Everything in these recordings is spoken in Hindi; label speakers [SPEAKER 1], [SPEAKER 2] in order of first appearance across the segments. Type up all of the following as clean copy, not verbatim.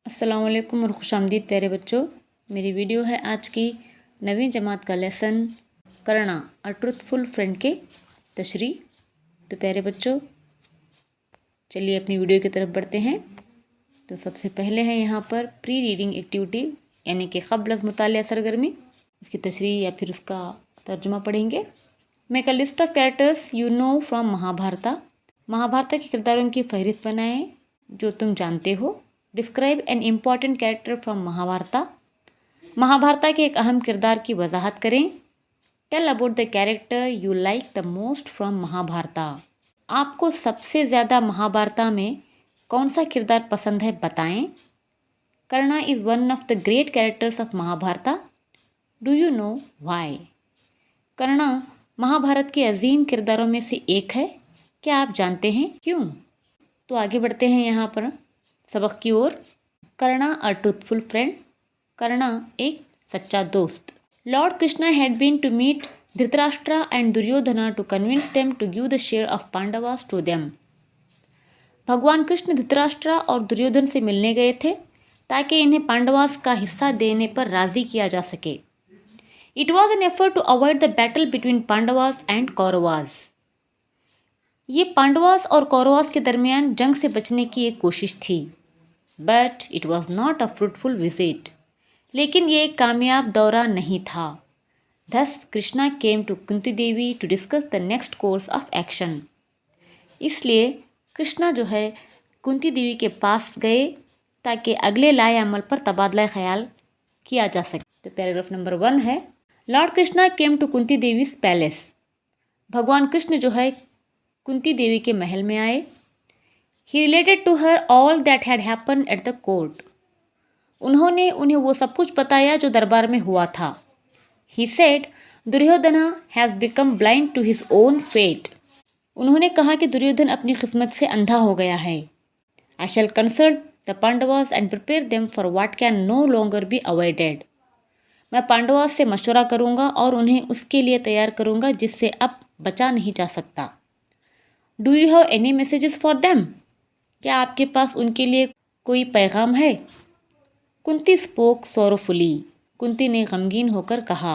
[SPEAKER 1] अस्सलाम वालेकुम और खुशामदीद प्यारे बच्चों। मेरी वीडियो है आज की नवीं जमात का लेसन करना अ ट्रुथफुल फ्रेंड के तशरीह। तो प्यारे बच्चों चलिए अपनी वीडियो की तरफ बढ़ते हैं। तो सबसे पहले है यहाँ पर प्री रीडिंग एक्टिविटी यानी कि क़ब्ल मुतालिया सरगर्मी, उसकी तशरीह या फिर उसका तर्जुमा पढ़ेंगे। Make a list of characters you know from Mahabharata. Mahabharat के किरदारों की फहरिस्त बनाएं जो तुम जानते हो। Describe an important character from Mahabharata. Mahabharat के एक अहम किरदार की वजाहत करें। Tell about the character you like the most from Mahabharata. आपको सबसे ज़्यादा महाभारत में कौन सा किरदार पसंद है बताएं। Karna is one of the great characters of Mahabharat. Do you know why. Karna Mahabharat के अजीम किरदारों में से एक है, क्या आप जानते हैं क्यों। तो आगे बढ़ते हैं यहाँ पर सबक की ओर। कर्णा अ ट्रूथफुल फ्रेंड। कर्णा एक सच्चा दोस्त। Lord Krishna had been to meet Dhritarashtra and Duryodhana to convince them to give the share of Pandavas to them. भगवान कृष्ण धृतराष्ट्र और दुर्योधन से मिलने गए थे ताकि इन्हें पांडवास का हिस्सा देने पर राजी किया जा सके। It was an effort to avoid the battle between Pandavas and Kauravas. ये पांडवास और कौरवास के दरमियान जंग से बचने की एक कोशिश थी। But it was not a fruitful visit. लेकिन ये एक कामयाब दौरा नहीं था। Thus Krishna came to Kunti Devi to discuss the next course of action. इसलिए कृष्णा जो है कुंती देवी के पास गए ताकि अगले लाए अमल पर तबादला ख्याल किया जा सके। तो पैराग्राफ नंबर 1 है lord Krishna came to Kunti Devi's palace. भगवान कृष्ण जो है कुंती देवी के महल में आए। He related to her all that had happen at the court. उन्होंने उन्हें वो सब कुछ बताया जो दरबार में हुआ था। He said Duryodhana has become blind to his own fate. उन्होंने कहा कि दुर्योधन अपनी किस्मत से अंधा हो गया है। I shall consult the Pandavas and prepare them for what can no longer be avoided. मैं पांडवास से मशवरा करूंगा और उन्हें उसके लिए तैयार करूंगा जिससे अब बचा नहीं जा सकता। Do you have any messages for them. क्या आपके पास उनके लिए कोई पैगाम है। कुंती स्पोक सोरोफुली। कुंती ने गमगीन होकर कहा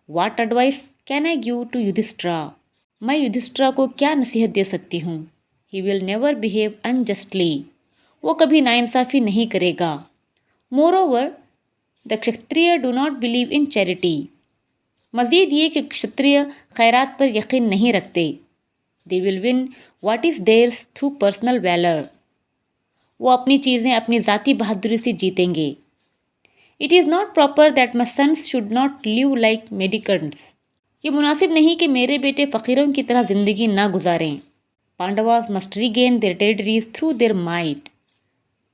[SPEAKER 1] what advice can I give to Yudhishthira. मैं युधिष्ठिरा को क्या नसीहत दे सकती हूँ। He will never behave unjustly. वो कभी नाइंसाफ़ी नहीं करेगा। Moreover the Kshatriya do not believe in charity. मज़ीद ये कि क्षत्रिय खैरात पर यकीन नहीं रखते। They will win what is theirs through personal valour. वो अपनी चीज़ें अपनी ज़ाती बहादुरी से जीतेंगे। It is not proper that my sons should not live like mendicants. ये मुनासिब नहीं कि मेरे बेटे फ़कीरों की तरह ज़िंदगी ना गुजारें। Pandavas must regain their territories through their might.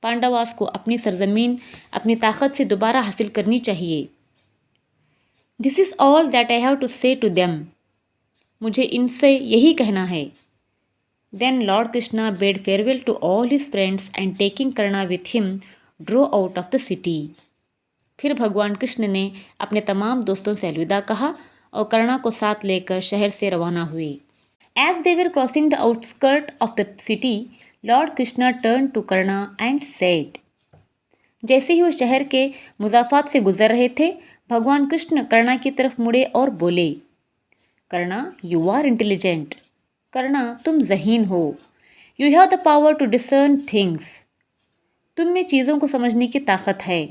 [SPEAKER 1] Pandavas को अपनी सरजमीन अपनी ताकत से दोबारा हासिल करनी चाहिए। This is all that I have to say to them. मुझे इनसे यही कहना है। Then lord Krishna bade farewell to all his friends and taking Karna with him drove out of the city. फिर भगवान कृष्ण ने अपने तमाम दोस्तों से अलविदा कहा और कर्णा को साथ लेकर शहर से रवाना हुए। As they were crossing the outskirt of the city lord Krishna turn to Karna and said. जैसे ही वो शहर के मुजाफात से गुजर रहे थे भगवान कृष्ण कर्णा की तरफ मुड़े और बोले Karna you are intelligent. Karna तुम ज़हीन हो। You have the power to discern things. तुम में चीज़ों को समझने की ताकत है।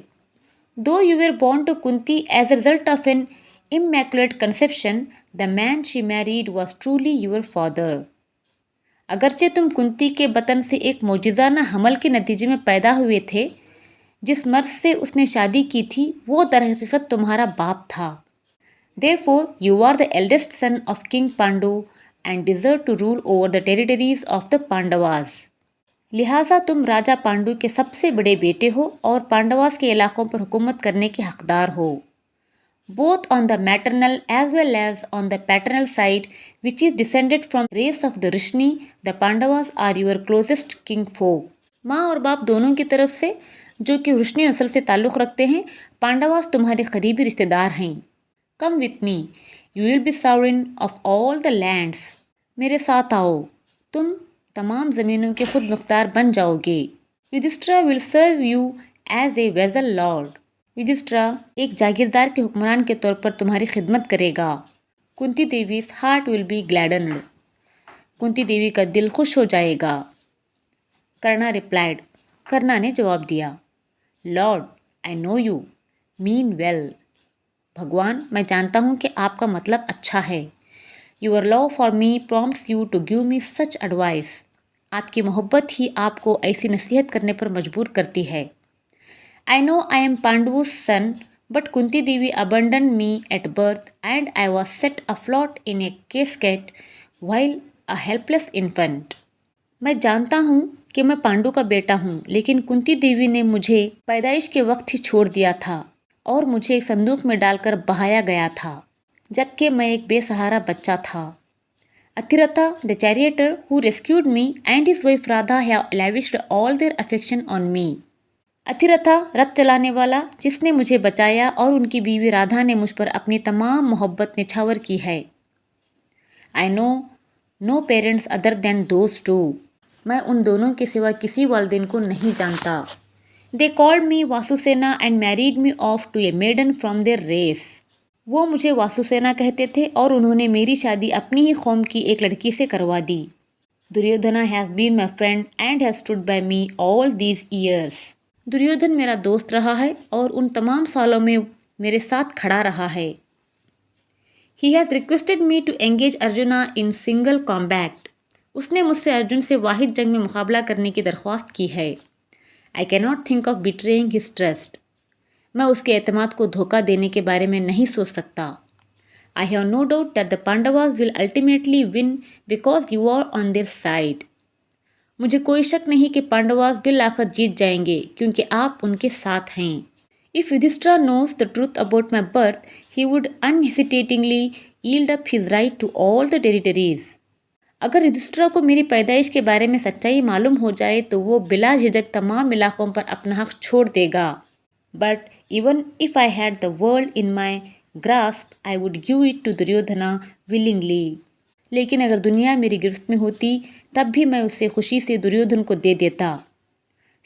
[SPEAKER 1] Though you were born to Kunti as a result of an immaculate conception the man she married was truly your father. अगरचे तुम कुंती के बतन से एक मौजिज़ाना हमल के नतीजे में पैदा हुए थे, जिस मर्द से उसने शादी की थी वो दरहकीकत तुम्हारा बाप था। Therefore, you are the eldest son of King Pandu and deserve to rule over the territories of the Pandavas. लिहाजा तुम राजा पांडु के सबसे बड़े बेटे हो और पांडवास के इलाकों पर हुकूमत करने के हकदार हो। Both on the maternal as well as on the paternal side, which is descended from race of the Rishni, the Pandavas are your closest kinfolk. माँ और बाप दोनों की तरफ से जो कि ऋषि नस्ल से ताल्लुक़ रखते हैं पांडवास तुम्हारे करीबी रिश्तेदार हैं। Come with me you will be sovereign of all the lands. मेरे साथ आओ तुम तमाम ज़मीनों के खुद मुख्तार बन जाओगे। Yudhishthira will serve you as a vassal lord. Yudhishthira एक जागीरदार के हुक्मरान के तौर पर तुम्हारी खिदमत करेगा। Kunti Devi's heart will be gladdened. Kunti Devi का दिल खुश हो जाएगा। कर्णा रिप्लाइड। कर्णा ने जवाब दिया, lord I know you mean well. भगवान, मैं जानता हूँ कि आपका मतलब अच्छा है। Your love for me prompts you to give me such advice. आपकी मोहब्बत ही आपको ऐसी नसीहत करने पर मजबूर करती है। I know I am Pandu's son, but Kunti Devi abandoned me at birth and I was set afloat in a casket while a helpless infant। मैं जानता हूँ कि मैं पांडु का बेटा हूँ, लेकिन कुंती देवी ने मुझे पैदाइश के वक्त ही छोड़ दिया था और मुझे एक संदूक में डालकर बहाया गया था, जबकि मैं एक बेसहारा बच्चा था। Athiratha, the charioteer who rescued me and his wife Radha have lavished all their affection on me। Athiratha, रथ चलाने वाला, जिसने मुझे बचाया, और उनकी बीवी राधा ने मुझ पर अपनी तमाम मोहब्बत निछावर की है। I no no parents other than those two. मैं उन दोनों के सिवा किसी वालिदैन को नहीं जानता। They called me Vasusena and married me off to a maiden from their race. वो मुझे वासुसेना कहते थे और उन्होंने मेरी शादी अपनी ही कौम की एक लड़की से करवा दी। Duryodhana has been my friend and has stood by me all these years. Duryodhan मेरा दोस्त रहा है और उन तमाम सालों में मेरे साथ खड़ा रहा है। He has requested me to engage Arjuna in single combat. उसने मुझसे अर्जुन से वाहिद जंग में मुकाबला करने की दरख्वास्त की है। I can not think of betraying his trust. मैं उसके एतमाद को धोखा देने के बारे में नहीं सोच सकता। I have no doubt that the Pandavas will ultimately win because you are on their side. मुझे कोई शक नहीं कि पांडवास बिल आखिर जीत जाएंगे क्योंकि आप उनके साथ हैं। If Yudhishthira knows the truth about my birth he would unhesitatingly yield up his right to all the territories. अगर युधिष्ठिरा को मेरी पैदाइश के बारे में सच्चाई मालूम हो जाए तो वो बिला झिझक तमाम इलाकों पर अपना हक छोड़ देगा। But even if I had the world in my grasp I would give it to Duryodhana willingly. लेकिन अगर दुनिया मेरी गिरफ्त में होती तब भी मैं उसे खुशी से दुर्योधन को दे देता।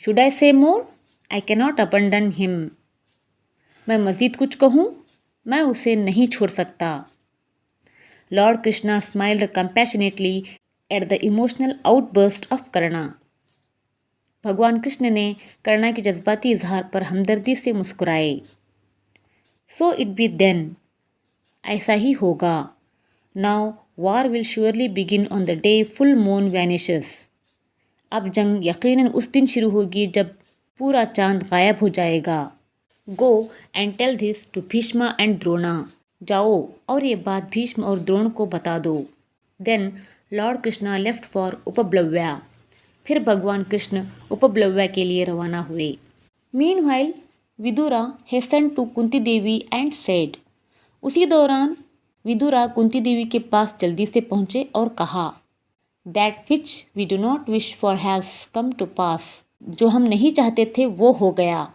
[SPEAKER 1] Should I say more? I cannot abandon him. मैं मज़ीद कुछ कहूँ? मैं उसे नहीं छोड़ सकता। Lord Krishna smiled compassionately at the emotional outburst of Karna. भगवान कृष्ण ने कर्णा के जज्बाती इजहार पर हमदर्दी से मुस्कुराए। सो इट बी देन, ऐसा ही होगा। Now war will surely begin on the day full moon vanishes. अब जंग यकीनन उस दिन शुरू होगी जब पूरा चांद गायब हो जाएगा। Go and tell this to Bhishma and Drona. जाओ और ये बात भीष्म और द्रोण को बता दो। Then lord Krishna left for Upaplavya. फिर भगवान कृष्ण उपप्लव्या के लिए रवाना हुए। Meanwhile Vidura hastened to Kunti Devi and said. उसी दौरान विदुरा कुंती देवी के पास जल्दी से पहुँचे और कहा, that which we do not wish for has come to pass. जो हम नहीं चाहते थे वो हो गया।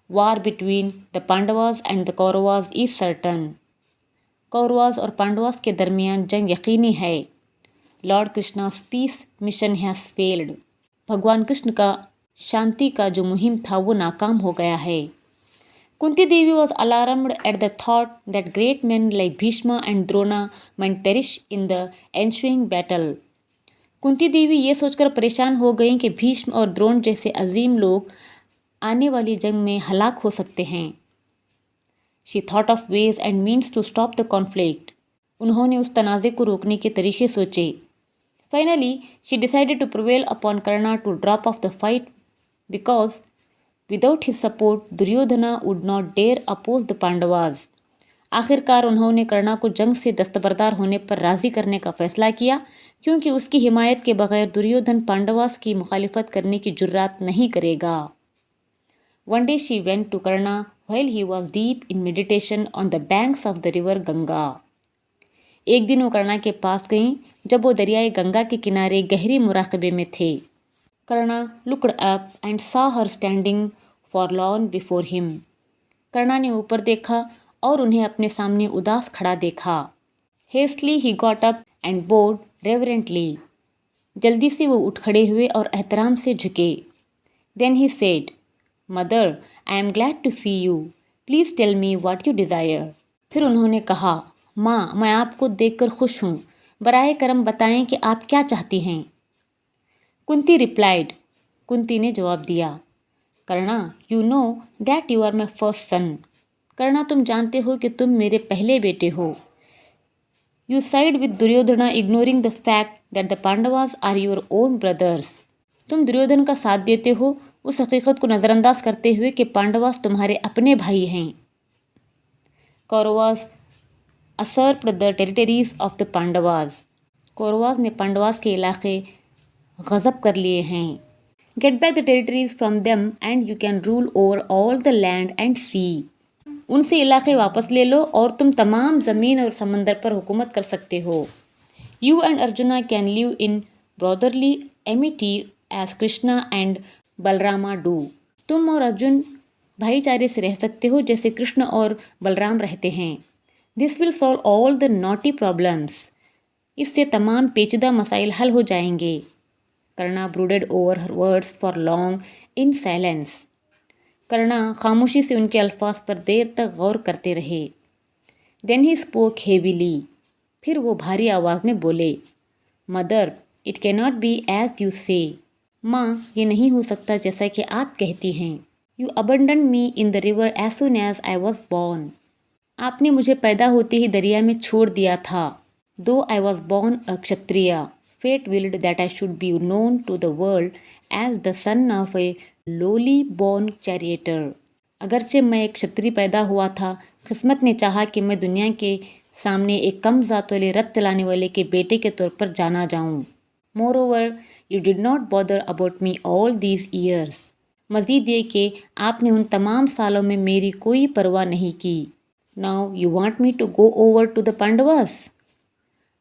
[SPEAKER 1] War between the Pandavas and the Kauravas is certain. Kauravas और पांडवास के दरमियान जंग यकीनी है। Lord Krishna's peace mission has failed. भगवान कृष्ण का शांति का जो मुहिम था वो नाकाम हो गया है। Kunti Devi was alarmed at the thought that great men like Bhishma and Drona might perish in the ensuing battle। Kunti देवी ये सोचकर परेशान हो गईं कि भीष्म और द्रोण जैसे अजीम लोग आने वाली जंग में हलाक हो सकते हैं। She thought of ways and means to stop the conflict। उन्होंने उस तनाज़े को रोकने के तरीके सोचे। Finally, she decided to prevail upon Karna to drop off the fight because without his support Duryodhana would not dare oppose the Pandavas. आखिरकार उन्होंने कर्णा को जंग से दस्तबरदार होने पर राज़ी करने का फैसला किया क्योंकि उसकी हिमायत के बगैर दुर्योधन पांडवास की मुखालिफत करने की जुर्रात नहीं करेगा। One day she went to Karna while he was deep in meditation on the banks of the river Ganga. एक दिन वो कर्णा के पास गईं जब वो दरियाए गंगा के किनारे गहरी मुराकबे में थे। Karna looked up and saw her standing forlorn before him. Karna ने ऊपर देखा और उन्हें अपने सामने उदास खड़ा देखा। Hastily he got up and bowed reverently. जल्दी से वो उठ खड़े हुए और एहतराम से झुके। Then he said, mother, I am glad to see you, please tell me what you desire. फिर उन्होंने कहा, माँ, मैं आपको देखकर खुश हूँ, बराए करम बताएं कि आप क्या चाहती हैं। कुंती रिप्लाइड, कुंती ने जवाब दिया, Karna, you know that you are my first son. Karna, तुम जानते हो कि तुम मेरे पहले बेटे हो। You side with Duryodhana ignoring the fact that the Pandavas are your own brothers. तुम दुर्योधन का साथ देते हो उस हकीकत को नज़रअंदाज करते हुए कि पांडवास तुम्हारे अपने भाई हैं। Kauravas usurp the territories of the Pandavas. Kauravas ने पांडवास के इलाके गज़ब कर लिए हैं। Get back the territories from them and you can rule over all the land and sea. उनसे इलाके वापस ले लो और तुम तमाम ज़मीन और समंदर पर हुकूमत कर सकते हो। You and Arjuna can live in brotherly amity as Krishna and Balarama do. तुम और अर्जुन भाईचारे से रह सकते हो जैसे कृष्ण और बलराम रहते हैं। This will solve all the knotty problems. इससे तमाम पेचीदा मसाइल हल हो जाएंगे। Karna brooded over her words for long in silence. Karna खामोशी से उनके अल्फाज पर देर तक गौर करते रहे। Then he spoke heavily. फिर वो भारी आवाज़ में बोले, mother, it cannot be as you say. माँ, ये नहीं हो सकता जैसा कि आप कहती हैं। You abandon me in the river as soon as I was born. आपने मुझे पैदा होते ही दरिया में छोड़ दिया था। Though I was born a Kshatriya, fate willed that I should be known to the world as the son of a lowly born charioteer. अगरचे मैं एक क्षत्रिय पैदा हुआ था, किस्मत ने चाहा कि मैं दुनिया के सामने एक कम ज़ात वाले रथ चलाने वाले के बेटे के तौर पर जाना जाऊं। More over, you did not bother about me all these years. मज़ीद ये कि आपने उन तमाम सालों में मेरी कोई परवाह नहीं की। Now you want me to go over to the Pandavas.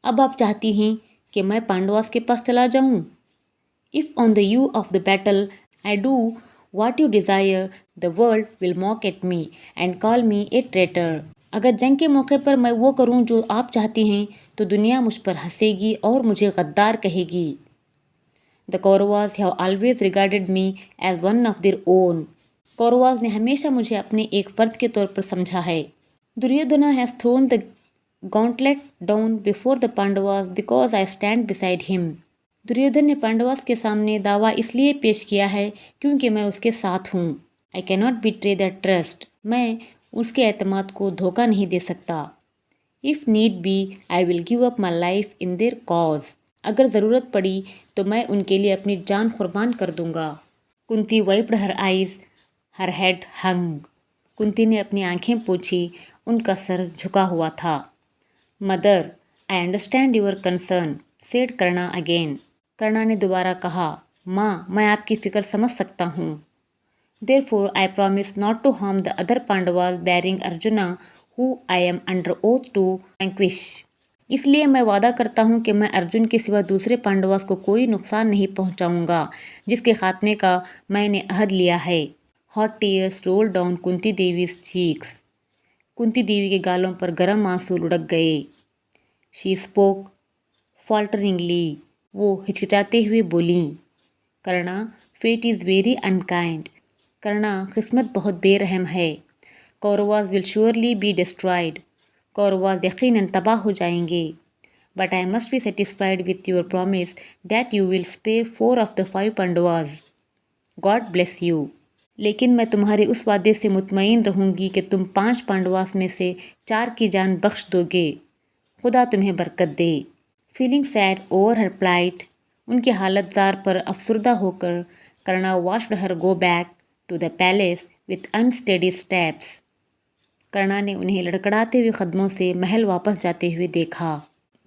[SPEAKER 1] अब आप चाहती हैं कि मैं पांडवास के पास चला जाऊं। If on the you of the battle I do what you desire, the world will mock at me and call me a traitor. अगर जंग के मौके पर मैं वो करूं जो आप चाहती हैं तो दुनिया मुझ पर हंसेगी और मुझे गद्दार कहेगी। The Kauravas have always regarded me as one of their own. Kauravas ने हमेशा मुझे अपने एक फ़र्द के तौर पर समझा है। Duryodhana has thrown the gauntlet down before the Pandavas because I stand beside him. Duryodhan ने पांडवास के सामने दावा इसलिए पेश किया है क्योंकि मैं उसके साथ हूँ। I cannot betray the trust. मैं उसके एतमाद को धोखा नहीं दे सकता। If need be I will give up my life in their cause. अगर ज़रूरत पड़ी तो मैं उनके लिए अपनी जान कुर्बान कर दूंगा। Kunti wiped her eyes, her head hung. Kunti ने अपनी आंखें पोंछी, उनका सर झुका हुआ था। Mother, I understand your concern, said Karna again. Karna ने दोबारा कहा, माँ, मैं आपकी फ़िक्र समझ सकता हूँ। Therefore I promise not to harm the other Pandavas barring Arjuna who I am under oath to vanquish. इसलिए मैं वादा करता हूँ कि मैं अर्जुन के सिवा दूसरे पांडवास को कोई नुकसान नहीं पहुँचाऊँगा जिसके खात्मे का मैंने अहद लिया है। Hot tears roll down Kunti Devi's cheeks. Kunti Devi के गालों पर गर्म आंसू लुढ़क गए। She spoke falteringly. वो हिचकिचाते हुए बोलीं, Karna, fate is very unkind. Karna, किस्मत बहुत बेरहम है। Kauravas will surely be destroyed. Kauravas यकीनन तबाह हो जाएंगे। But I must be satisfied with your promise that you will spare 4 of the 5 Pandavas. God bless you. लेकिन मैं तुम्हारे उस वादे से मुतमईन रहूँगी कि तुम 5 पांडवास में से 4 की जान बख्श दोगे। खुदा तुम्हें बरकत दे। Feeling sad over her plight. उनकी हालत जार पर अफसुर्दा होकर Karna watched her go back to the palace with unsteady steps. Karna ने उन्हें लड़खड़ाते हुए कदमों से महल वापस जाते हुए देखा।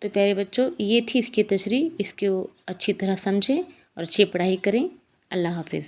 [SPEAKER 1] तो प्यारे बच्चों, ये थी इसकी तशरीह। इसको अच्छी तरह समझें और अच्छी पढ़ाई करें। अल्लाह हाफिज़।